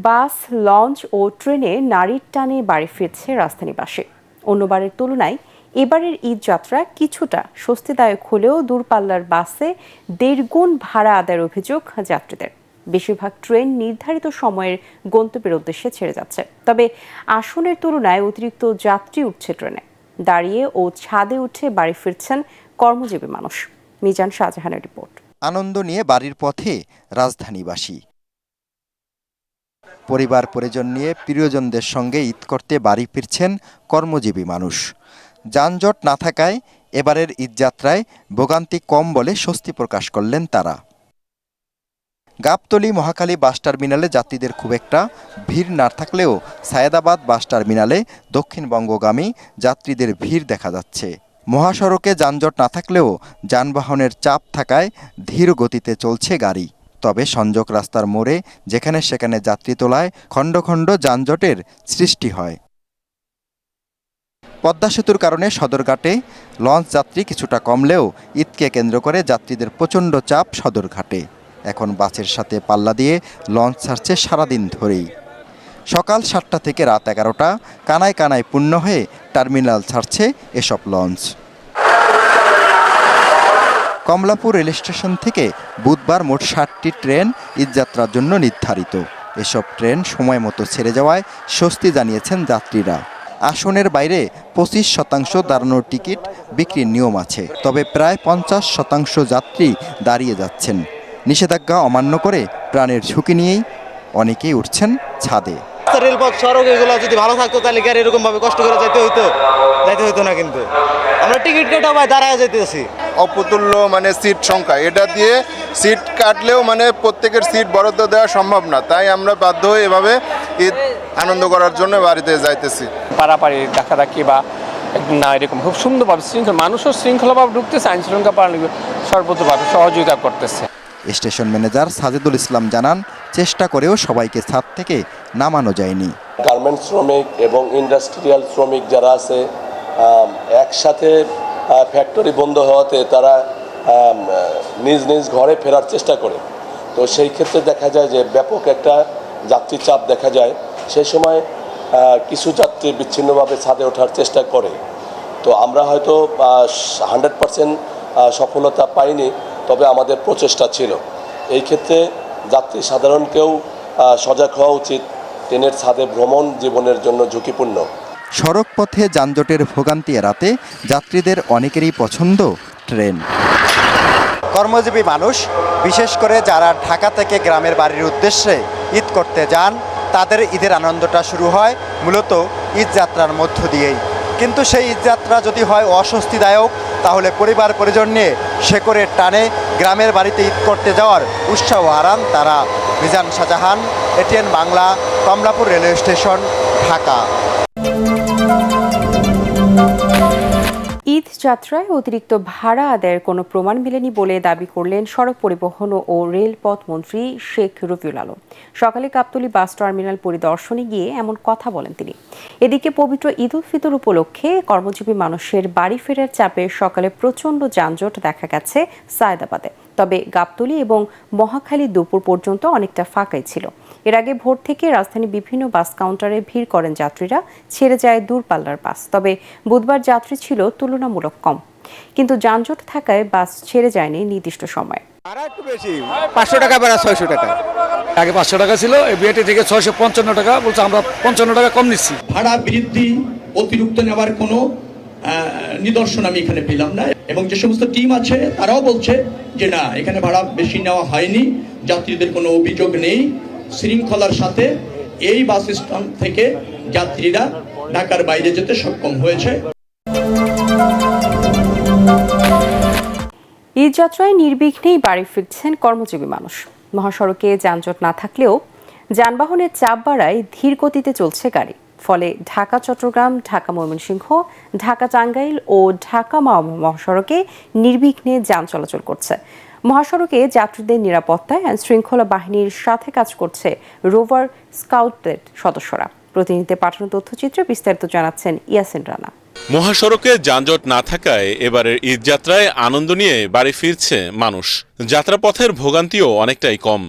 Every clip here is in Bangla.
বাস, লঞ্চ ও ট্রেনে নারীর টানে বাড়ি ফিরছে রাজধানীবাসী। অন্যবারের তুলনায় এবারের ঈদ যাত্রা কিছুটা স্বস্তিদায়ক হলেও দূরপাল্লার বাসে 1.5 গুণ ভাড়া আদায়ের অভিযোগ যাত্রীদের। বেশিরভাগ ট্রেন নির্ধারিত সময়ের গন্তব্যের উদ্দেশ্যে ছেড়ে যাচ্ছে, তবে আসনের তুলনায় অতিরিক্ত যাত্রী উঠছে ট্রেনে। দাঁড়িয়ে ও ছাদে উঠে বাড়ি ফিরছেন কর্মজীবী মানুষ। মিজান শাহজাহানের রিপোর্ট। আনন্দ নিয়ে বাড়ির পথে রাজধানীবাসী। পরিবার পরিজন নিয়ে প্রিয়জনদের সঙ্গে ঈদ করতে বাড়ি ফিরছেন কর্মজীবী মানুষ। যানজট না থাকায় এবারের ঈদযাত্রায় ভোগান্তি কম বলে স্বস্তি প্রকাশ করলেন তারা। গাবতলী মহাখালী বাস টার্মিনালে যাত্রীদের খুব একটা ভিড় না থাকলেও সায়েদাবাদ বাস টার্মিনালে দক্ষিণবঙ্গগামী যাত্রীদের ভিড় দেখা যাচ্ছে। মহাসড়কে যানজট না থাকলেও যানবাহনের চাপ থাকায় ধীর গতিতে চলছে গাড়ি। তবে সংযোগ রাস্তার মোড়ে যেখানে সেখানে যাত্রী তোলায় খণ্ড খণ্ড যানজটের সৃষ্টি হয়। পদ্মা সেতুর কারণে সদরঘাটে লঞ্চ যাত্রী কিছুটা কমলেও ঈদকে কেন্দ্র করে যাত্রীদের প্রচণ্ড চাপ সদরঘাটে। এখন বাসের সাথে পাল্লা দিয়ে লঞ্চ ছাড়ছে সারাদিন ধরেই। সকাল 7টা থেকে রাত 11টা কানায় কানায় পূর্ণ হয়ে টার্মিনাল ছাড়ছে এসব লঞ্চ। কমলাপুর রেল স্টেশন থেকে বুধবার মোট 60টি ট্রেন ঈদযাত্রার জন্য নির্ধারিত। এসব ট্রেন সময় মতো ছেড়ে যাওয়ায় স্বস্তি জানিয়েছেন যাত্রীরা। আসনের বাইরে 25% দাঁড়ানোর টিকিট বিক্রির নিয়ম আছে, তবে প্রায় 50% যাত্রী দাঁড়িয়ে যাচ্ছেন। নিষেধাজ্ঞা অমান্য করে প্রাণের ঝুঁকি নিয়েই অনেকেই উঠছেন ছাদে। রেলপথ সড়ক এগুলো যদি ভালো থাকতো তাহলে গাড়ি এরকম ভাবে কষ্ট করে যাইতে হইতো না, কিন্তু আমরা টিকিট কেটে ভাই দাঁড়ায় যাইতেছি। অপ্রতুল্য সিট সংখ্যা, এটা দিয়ে সিট কাটলেও প্রত্যেকের সিট বরাদ্দ দেওয়া সম্ভব না, তাই আমরা বাধ্য হয়ে এভাবে ঈদ আনন্দ করার জন্য বাড়িতে যাইতেছি। পারাপারি ডাকাডাকি বা না এরকম খুব সুন্দরভাবে মানুষও শৃঙ্খলাভাবে ঢুকতেছে, আইন শৃঙ্খলা পালন সর্বোচ্চভাবে সহযোগিতা করতেছে। স্টেশন ম্যানেজার সাজিদুল ইসলাম জানান, চেষ্টা করেও সবাইকে ছাদ থেকে নামানো যায়নি। গার্মেন্টস শ্রমিক এবং ইন্ডাস্ট্রিয়াল শ্রমিক যারা আছে একসাথে ফ্যাক্টরি বন্ধ হওয়াতে তারা নিজ নিজ ঘরে ফেরার চেষ্টা করে। তো সেই ক্ষেত্রে দেখা যায় যে ব্যাপক একটা যাত্রী চাপ দেখা যায়। সেই সময় কিছু যাত্রী বিচ্ছিন্নভাবে ছাদে ওঠার চেষ্টা করে। তো আমরা হয়তো 100% সফলতা পাইনি, তবে আমাদের প্রচেষ্টা ছিল। এই ক্ষেত্রে যাত্রী সাধারণকেও সজাগ হওয়া উচিত। ট্রেনের ছাদে ভ্রমণ জীবনের জন্য ঝুঁকিপূর্ণ। সড়ক পথে যানজটের ভোগান্তি এড়াতে যাত্রীদের অনেকেরই পছন্দ ট্রেন। কর্মজীবী মানুষ, বিশেষ করে যারা ঢাকা থেকে গ্রামের বাড়ির উদ্দেশ্যে ঈদ করতে যান, তাদের ঈদের আনন্দটা শুরু হয় মূলত ঈদযাত্রার মধ্য দিয়েই। কিন্তু সেই ঈদযাত্রা যদি হয় অস্বস্তিদায়ক, তাহলে পরিবার পরিজন নিয়ে শেকড়ের টানে গ্রামের বাড়িতে ঈদ করতে যাওয়ার উৎসাহ হারান তারা। Mizan Shahjahan, ATN Bangla, Kamalapur railway station, Dhaka. Eid যাত্রায় অতিরিক্ত ভাড়া আদায়ের কোনো প্রমাণ মেলেনি বলে দাবি করলেন সড়ক পরিবহন ও রেলপথ মন্ত্রী শেখ রবিউল আলম। সকালে গাবতলী বাস টার্মিনাল পরিদর্শনে গিয়ে এমন কথা বলেন তিনি। এদিকে পবিত্র ঈদ উল ফিতর উপলক্ষে কর্মজীবী মানুষের বাড়ি ফেরার চাপে সকালে প্রচণ্ড যানজট দেখা গেছে সায়েদাবাদে। তবে গাবতলী এবং মহাখালী দুপুর পর্যন্ত অনেকটা ফাঁকাই ছিল। এর আগে ভোর থেকে রাজধানীর বিভিন্ন বাস কাউন্টারে ভিড় করেন যাত্রীরা, ছেড়ে যায় দূরপাল্লার বাস। তবে বুধবার যাত্রী ছিল তুলনামূলক কম, কিন্তু যানজট থাকায় বাস ছেড়ে যায়নি নির্দিষ্ট সময়। ভাড়া একটু বেশি, 500 টাকা ভাড়া 600 টাকা। আগে 500 টাকা ছিল, বিআরটি থেকে 655 টাকা বলছে, আমরা 55 টাকা কম নিচ্ছি। ভাড়া বৃদ্ধি অতিরিক্ত নেওয়ার কোনো নিদর্শন আমি এখানে পেলাম না, এবং যে সমস্ত টিম আছে তারাও বলছে যে না, এখানে ভাড়া বেশি নেওয়া হয়নি, যাত্রীদের কোনো অভিযোগ নেই। শৃঙ্খলার সাথে এই বাস স্ট্যান্ড থেকে যাত্রীরা ঢাকার বাইরে যেতে সক্ষম হয়েছে। ঈদ যাত্রায় নির্বিঘ্নেই বাড়ি ফিরছেন কর্মজীবী মানুষ। মহাসড়কে যানজট না থাকলেও যানবাহনের চাপ বাড়ায় ধীর গতিতে চলছে গাড়ি। ফলে ঢাকা চট্টগ্রাম, ঢাকা ময়মনসিংহ, ঢাকা টাঙ্গাইল ও ঢাকা মাওয়া মহাসড়কে নির্বিঘ্নে যান চলাচল করছে। মহাসড়কে যাত্রীদের নিরাপত্তায় আইন শৃঙ্খলা বাহিনীর সাথে কাজ করছে রোভার স্কাউটের সদস্যরা। প্রতিনিধিদের পাঠানো তথ্যচিত্রে বিস্তারিত জানাচ্ছেন ইয়াসিন রানা। মহাসড়কে যানজট না থাকায় এবারের ঈদযাত্রায় আনন্দ নিয়ে বাড়ি ফিরছে মানুষ। যাত্রাপথের ভোগান্তিও অনেকটাই কম।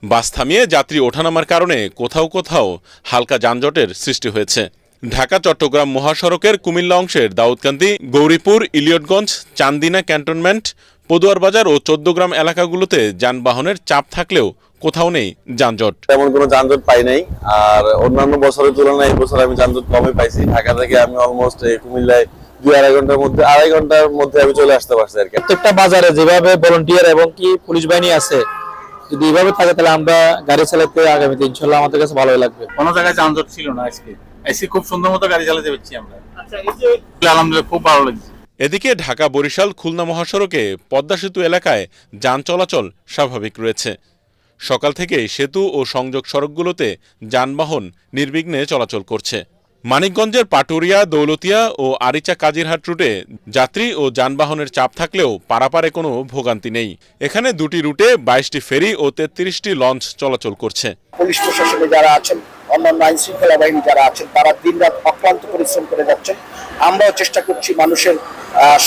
বাস থামিয়ে যাত্রী ওঠানামার কারণে কোথাও কোথাও হালকা যানজটের সৃষ্টি হয়েছে। ঢাকা চট্টগ্রাম মহাসড়কের কুমিল্লা অংশের দাউদকান্দি, গৌরীপুর, ইলিয়টগঞ্জ, চান্দিনা ক্যান্টনমেন্ট, পদুয়ার বাজার ও চৌদ্দগ্রাম এলাকাগুলোতে যানবাহনের চাপ থাকলেও কোথাও নেই যানজট। তেমন কোনো যানজট পাই নাই। আর অন্যান্য বছরের তুলনায় এই বছর আমি যানজট কমই পাইছি। ঢাকা থেকে আমি অলমোস্ট কুমিল্লায় 2-2.5 ঘন্টার মধ্যে আমি চলে আসতে পারছি আর কি। প্রত্যেকটা বাজারে যেভাবে ভলান্টিয়ার এবং কি পুলিশ বাহিনী আছে, যদি এইভাবে থাকে তাহলে আমরা গাড়ি চালাতে আগামীতে ইনশাল্লাহ আমাদের কাছে ভালোই লাগবে। কোনো জায়গায় যানজট ছিল না আজকে। খুব সুন্দর মতো গাড়ি চালাতে পারছি আমরা। আলহামদুলিল্লাহ খুব ভালো লাগছে। এদিকে ঢাকা বরিশাল খুলনা মহাসড়কে পদ্মা সেতু এলাকায় যান চলাচল স্বাভাবিক রয়েছে। সকাল থেকেই সেতু ও সংযোগ সড়কগুলোতে যানবাহন নির্বিঘ্নে চলাচল করছে। মানিকগঞ্জের পাটুরিয়া, দৌলতিয়া ও আরিচা কাজিরহাট রুটে যাত্রী ও যানবাহনের চাপ থাকলেও পারাপারে কোনো ভোগান্তি নেই। এখানে 2টি রুটে 22টি ফেরি ও 33টি লঞ্চ চলাচল করছে। পুলিশ প্রশাসনে যারা আছেন, অন্যান্য আইন শৃঙ্খলা বাহিনী যারা আছেন, তারা দিনরাত অক্লান্ত পরিশ্রম করে যাচ্ছেন। আমরাও চেষ্টা করছি মানুষের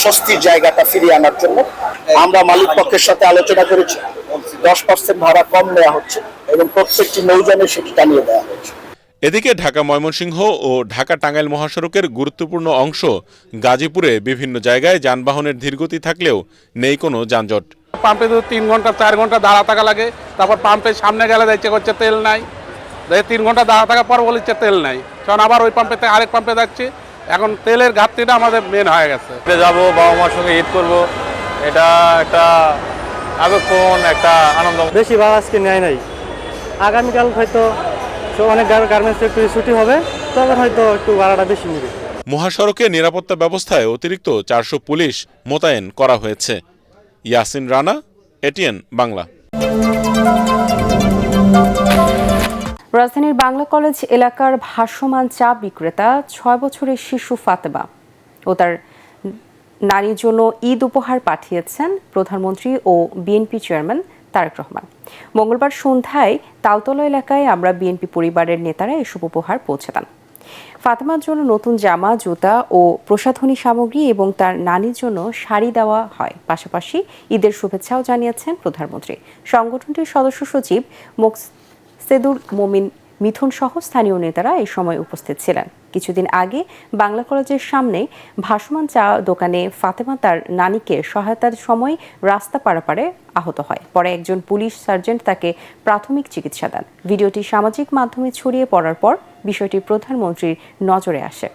স্বস্তির জায়গাটা ফিরিয়ে আনার জন্য। আমরা মালিক পক্ষের সাথে আলোচনা করেছি, 10% ভাড়া কম নেওয়া হচ্ছে এবং প্রত্যেকটি নৌযানে সেটি টানিয়ে দেওয়া হয়েছে। এদিকে ঢাকা ময়মনসিংহ ও ঢাকা টাঙ্গাইল মহাসড়কের গুরুত্বপূর্ণ অংশ গাজীপুরে বিভিন্ন জায়গায় যানবাহনের ধীরগতি থাকলেও নেই কোনো যানজট। পাম্পে তো 3 ঘন্টা 4 ঘন্টা দাঁড়া থাকা লাগে, তারপর পাম্পের সামনে গেলে দেখছে করছে তেল নাই, 3 ঘন্টা দাঁড়া থাকার পর বলছে তেল নাই, কারণ আবার ওই পাম্পে আরেক পাম্পে যাচ্ছি। এখন তেলের ঘাটতিটা আমাদের মেন হয়ে গেছে। যাবো বাবা মার সঙ্গে ঈদ করবো, এটা একটা আবেগপূর্ণ একটা আনন্দ। বেশি ভাড়া আজকে নেয় নাই, আগামীকাল হয়তো অনেক গার্মেন্টস একটু ছুটি হবে, তখন হয়তো একটু ভাড়াটা বেশি নেবে। মহাসড়কে নিরাপত্তা ব্যবস্থায় অতিরিক্ত 400 পুলিশ মোতায়েন করা হয়েছে। ইয়াসিন রানা, এটিএন বাংলা। রাজধানীর বাংলা কলেজ এলাকার ভাসমান চা বিক্রেতা 6 বছরের শিশু ফাতেমা ও তার নারীর জন্য ঈদ উপহার পাঠিয়েছেন প্রধানমন্ত্রী ও বিএনপি চেয়ারম্যান তারেক রহমান। মঙ্গলবার সন্ধ্যায় তালতলা এলাকায় আমরা বিএনপি পরিবারের নেতারা এসব উপহার পৌঁছে দেন। ফাতেমার জন্য নতুন জামা, জুতা ও প্রসাধনী সামগ্রী এবং তার নানির জন্য শাড়ি দেওয়া হয়। পাশাপাশি ঈদের শুভেচ্ছাও জানিয়েছেন প্রধানমন্ত্রী। সংগঠনটির সদস্য সচিব মোকসেদুর মমিন মিথুন সহ স্থানীয় নেতারা এই সময় উপস্থিত ছিলেন। কিছুদিন আগে বাংলা কলেজের সামনে ভাসমান চা দোকানে ফাতেমা তার নানিকে সহায়তার সময় রাস্তা পারাপারে আহত হয়। পরে একজন পুলিশ সার্জেন্ট তাকে প্রাথমিক চিকিৎসা দেন। ভিডিওটি সামাজিক মাধ্যমে ছড়িয়ে পড়ার পর বিষয়টি প্রধানমন্ত্রীর নজরে আসে।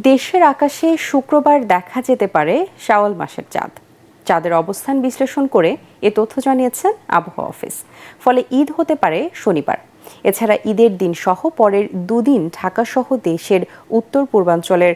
দেশের আকাশে শুক্রবার দেখা যেতে পারে শাওয়াল মাসের চাঁদ। চাঁদের অবস্থান বিশ্লেষণ করে এ তথ্য জানিয়েছেন আবহাওয়া অফিস। ফলে ঈদ হতে পারে শনিবার। এছাড়া ঈদের দিন সহ পরের 2 দিন ঢাকা সহ দেশের উত্তর পূর্বাঞ্চলের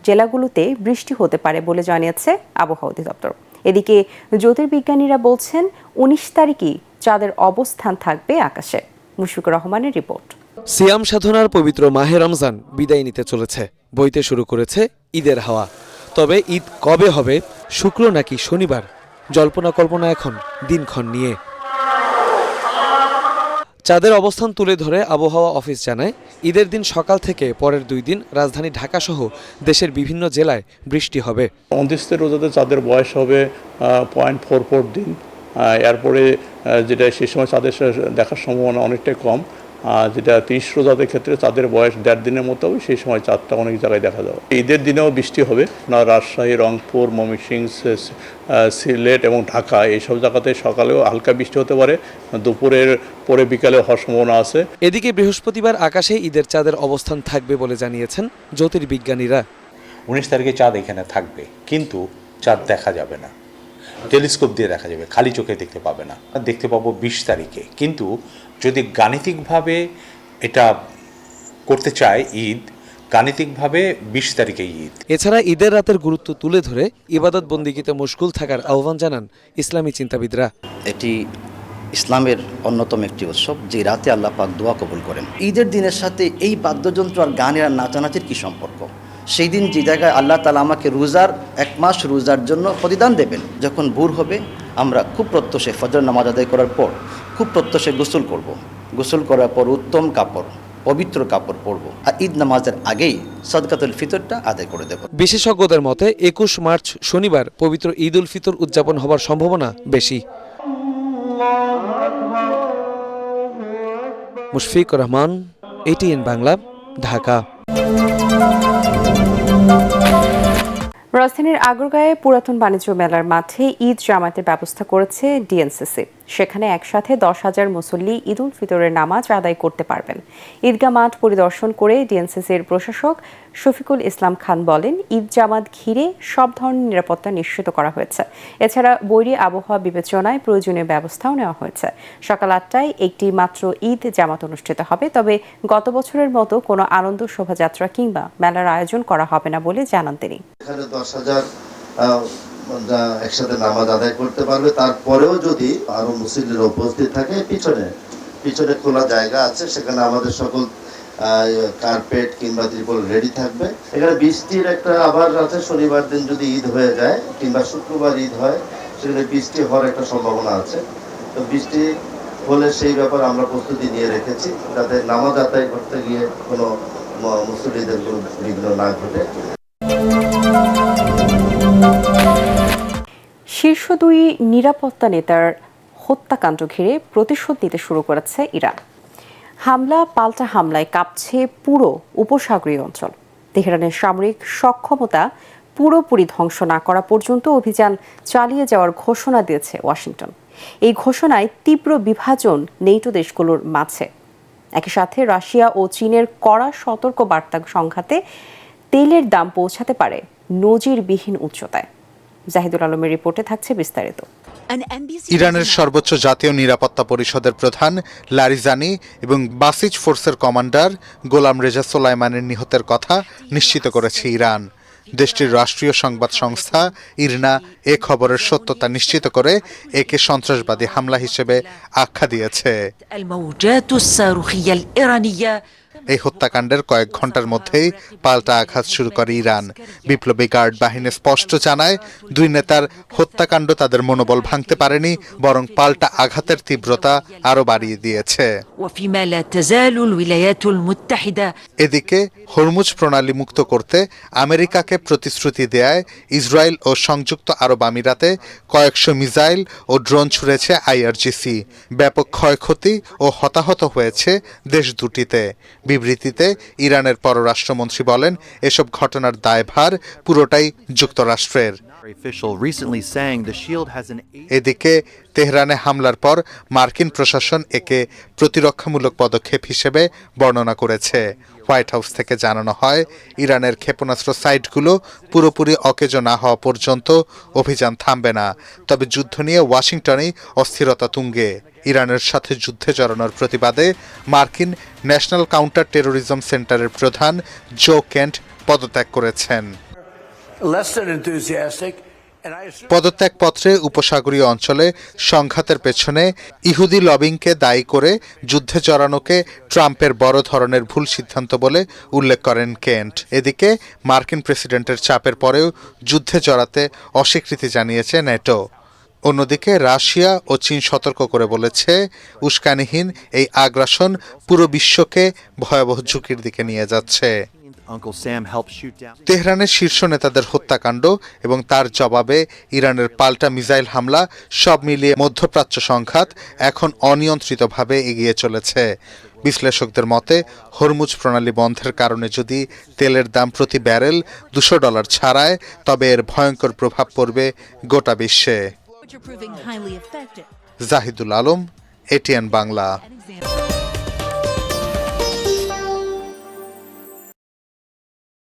জেলাগুলোতে বৃষ্টি হতে পারে বলে জানিয়েছে আবহাওয়া অধিদপ্তর। এদিকে জ্যোতির্বিজ্ঞানীরা বলছেন 19 তারিখই চাঁদের অবস্থান থাকবে আকাশে। মুশফিকুর রহমানের রিপোর্ট। সিয়াম সাধনার পবিত্র মাহে রমজান বিদায় নিতে চলেছে, বইতে শুরু করেছে ঈদের হাওয়া। তবে ঈদ কবে হবে, শুক্র নাকি শনিবার, জল্পনা কল্পনা এখন দিনক্ষণ নিয়ে। চাঁদের অবস্থান তুলে ধরে আবহাওয়া অফিস জানায়, ঈদের দিন সকাল থেকে পরের 2 দিন রাজধানী ঢাকা সহ দেশের বিভিন্ন জেলায় বৃষ্টি হবে। 29 রোজাতে চাঁদের বয়স হবে 0.44 দিন। এরপরে যেটা সেই সময় চাঁদের দেখার সম্ভাবনা অনেকটাই কম। যেটা 30 রোজাদের ক্ষেত্রে চাঁদের বয়স 1.5 দিনের মতো হবে, সেই সময় চাঁদটা অনেক জায়গায় দেখা যাবে। ঈদের দিনেও বৃষ্টি হবে না, রাজশাহী, রংপুর, ময়মনসিংহ, সিলেট এবং ঢাকা এইসব জায়গাতে সকালেও হালকা বৃষ্টি হতে পারে, দুপুরের পরে বিকালে হওয়ার সম্ভাবনা আছে। এদিকে বৃহস্পতিবার আকাশে ঈদের চাঁদের অবস্থান থাকবে বলে জানিয়েছেন জ্যোতির্বিজ্ঞানীরা। 19 তারিখে চাঁদ এখানে থাকবে, কিন্তু চাঁদ দেখা যাবে না, টেলিস্কোপ দিয়ে দেখা যাবে, খালি চোখে দেখতে পাবে না। দেখতে পাবো 20 তারিখে, কিন্তু যদি গাণিতিকভাবে এটা করতে চায় ঈদ, গাণিতিকভাবে 20 তারিখে ঈদ। এছাড়া ঈদের রাতের গুরুত্ব তুলে ধরে ইবাদত বন্দিগিতে মশগুল থাকার আহ্বান জানান ইসলামী চিন্তাবিদরা। এটি ইসলামের অন্যতম একটি উৎসব, যে রাতে আল্লাহ পাক দোয়া কবুল করেন। ঈদের দিনের সাথে এই বাদ্যযন্ত্র আর গানের আর নাচানাচির কী সম্পর্ক? সেই দিন যে জায়গায় আল্লাহ তাআলা আমাকে রোজার 1 মাস রোজার জন্য প্রতিদান দেবেন, যখন ভোর হবে আমরা খুব প্রত্যুষে ফজর নামাজ আদায় করার পর খুব প্রত্যুষে গোসল করব। গোসল করার পর উত্তম কাপড় পবিত্র কাপড় পরবো আর ঈদ নামাজের আগেই সদকাতুল ফিতরটা আদায় করে দেব। বিশেষজ্ঞদের মতে 21 মার্চ শনিবার পবিত্র ঈদ উল ফিতর উদযাপন হবার সম্ভাবনা বেশি। মুশফিকুর রহমান, ATN বাংলা, ঢাকা। রাজধানীর আগারগাঁয়ে পুরাতন বাণিজ্য মেলার মাঠে ঈদ জামাতের ব্যবস্থা করেছে ডিএনসিসি। সেখানে একসাথে 10,000 মুসল্লি ঈদ উল ফিতরের নামাজ আদায় করতে পারবেন। ঈদগাহ মাঠ পরিদর্শন করে ডিএনসিসির প্রশাসক শফিকুল ইসলাম খান বলেন, ঈদ জামাত ঘিরে সব ধরনের নিরাপত্তা নিশ্চিত করা হয়েছে। এছাড়া বৈরী আবহাওয়া বিবেচনায় প্রয়োজনীয় ব্যবস্থাও নেওয়া হয়েছে। সকাল 8টায় একটি মাত্র ঈদ জামাত অনুষ্ঠিত হবে, তবে গত বছরের মতো কোনো আনন্দ শোভাযাত্রা কিংবা মেলার আয়োজন করা হবে না বলে জানান তিনি। 10,000 একসাথে নামাজ আদায় করতে পারবে। তারপরেও যদি আরো মুসল্লিরা উপস্থিত থাকে, পিছনে খোলা জায়গা আছে, সেখানে আমাদের সকল কার্পেট কিংবা ত্রিপল রেডি থাকবে। এখানে বৃষ্টির একটা আবার আছে, শনিবার দিন যদি ঈদ হয়ে যায় কিংবা শুক্রবার ঈদ হয়, সেখানে বৃষ্টি হওয়ার একটা সম্ভাবনা আছে। তো বৃষ্টি হলে সেই ব্যাপারে আমরা প্রস্তুতি নিয়ে রেখেছি, যাতে নামাজ আদায় করতে গিয়ে কোনো মুসল্লিদের কোনো বিঘ্ন না ঘটে। শীর্ষ 2 নিরাপত্তা নেতার হত্যাকাণ্ড ঘিরে প্রতিশোধ নিতে শুরু করেছে ইরান। হামলা পাল্টা হামলায় কাঁপছে পুরো উপসাগরীয় অঞ্চল। তেহরানের সামরিক সক্ষমতা পুরোপুরি ধ্বংস না করা পর্যন্ত অভিযান চালিয়ে যাওয়ার ঘোষণা দিয়েছে ওয়াশিংটন। এই ঘোষণায় তীব্র বিভাজন নেটো দেশগুলোর মাঝে। একই সাথে রাশিয়া ও চীনের কড়া সতর্ক বার্তা সংঘাতে তেলের দাম পৌঁছাতে পারে নজিরবিহীন উচ্চতায়। জাহিদুল আলমের রিপোর্টে থাকছে বিস্তারিত। ইরানের সর্বোচ্চ জাতীয় নিরাপত্তা পরিষদের প্রধান লারিজানি এবং বাসিজ ফোর্সের কমান্ডার গোলাম রেজা সোলাইমানের নিহতের কথা নিশ্চিত করেছে ইরান। দেশটির রাষ্ট্রীয় সংবাদ সংস্থা ইরনা এ খবরের সত্যতা নিশ্চিত করে একে সন্ত্রাসবাদী হামলা হিসেবে আখ্যা দিয়েছে। এই হত্যাকাণ্ডের কয়েক ঘন্টার মধ্যেই পাল্টা আঘাত শুরু করে ইরান। বিপ্লবী গার্ড বাহিনী স্পষ্ট জানায়, 2 নেতার হত্যাকাণ্ড তাদের মনোবল ভাঙতে পারেনি, বরং পাল্টা আঘাতের তীব্রতা আরো বাড়িয়ে দিয়েছে। এদিকে হরমুজ প্রণালী মুক্ত করতে আমেরিকাকে প্রতিশ্রুতি দেয় ইসরায়েল ও সংযুক্ত আরব আমিরাতে কয়েকশো মিসাইল ও ড্রোন ছুড়েছে IRGC। ব্যাপক ক্ষয়ক্ষতি ও হতাহত হয়েছে দেশ দুটিতে। বিবৃতিতে ইরানের পররাষ্ট্রমন্ত্রী বলেন, এসব ঘটনার দায়ভার পুরোটাই যুক্তরাষ্ট্রের। এদিকে তেহরানে হামলার পর মার্কিন প্রশাসন একে প্রতিরক্ষামূলক পদক্ষেপ হিসেবে বর্ণনা করেছে। হোয়াইট হাউস থেকে জানানো হয়, ইরানের ক্ষেপণাস্ত্র সাইটগুলো পুরোপুরি অকেজো না হওয়া পর্যন্ত অভিযান থামবে না। তবে যুদ্ধ নিয়ে ওয়াশিংটনেই অস্থিরতা তুঙ্গে। ইরানের সাথে যুদ্ধে জড়ানোর প্রতিবাদে মার্কিন ন্যাশনাল কাউন্টার টেরোরিজম সেন্টারের প্রধান জো কেন্ট পদত্যাগ করেছেন। পদত্যাগপত্রে উপসাগরীয় অঞ্চলে সংঘাতের পেছনে ইহুদি লবিংকে দায়ী করে যুদ্ধে জড়ানোকে ট্রাম্পের বড় ধরনের ভুল সিদ্ধান্ত বলে উল্লেখ করেন কেন্ট। এদিকে মার্কিন প্রেসিডেন্টের চাপের পরেও যুদ্ধে জড়াতে অস্বীকৃতি জানিয়েছে নেটো। অন্যদিকে রাশিয়া ও চীন সতর্ক করে বলেছে, উস্কানিহীন এই আগ্রাসন পুরো বিশ্বকে ভয়াবহ ঝুঁকির দিকে নিয়ে যাচ্ছে। তেহরানের শীর্ষ নেতাদের হত্যাকাণ্ড এবং তার জবাবে ইরানের পাল্টা মিসাইল হামলা সব মিলিয়ে মধ্যপ্রাচ্য সংঘাত এখন অনিয়ন্ত্রিতভাবে এগিয়ে চলেছে। বিশ্লেষকদের মতে, হরমুজ প্রণালী বন্ধের কারণে যদি তেলের দাম প্রতি ব্যারেল $200 ছাড়ায়, তবে এর ভয়ঙ্কর প্রভাব পড়বে গোটা বিশ্বে। জাহিদুল আলম, ATN বাংলা।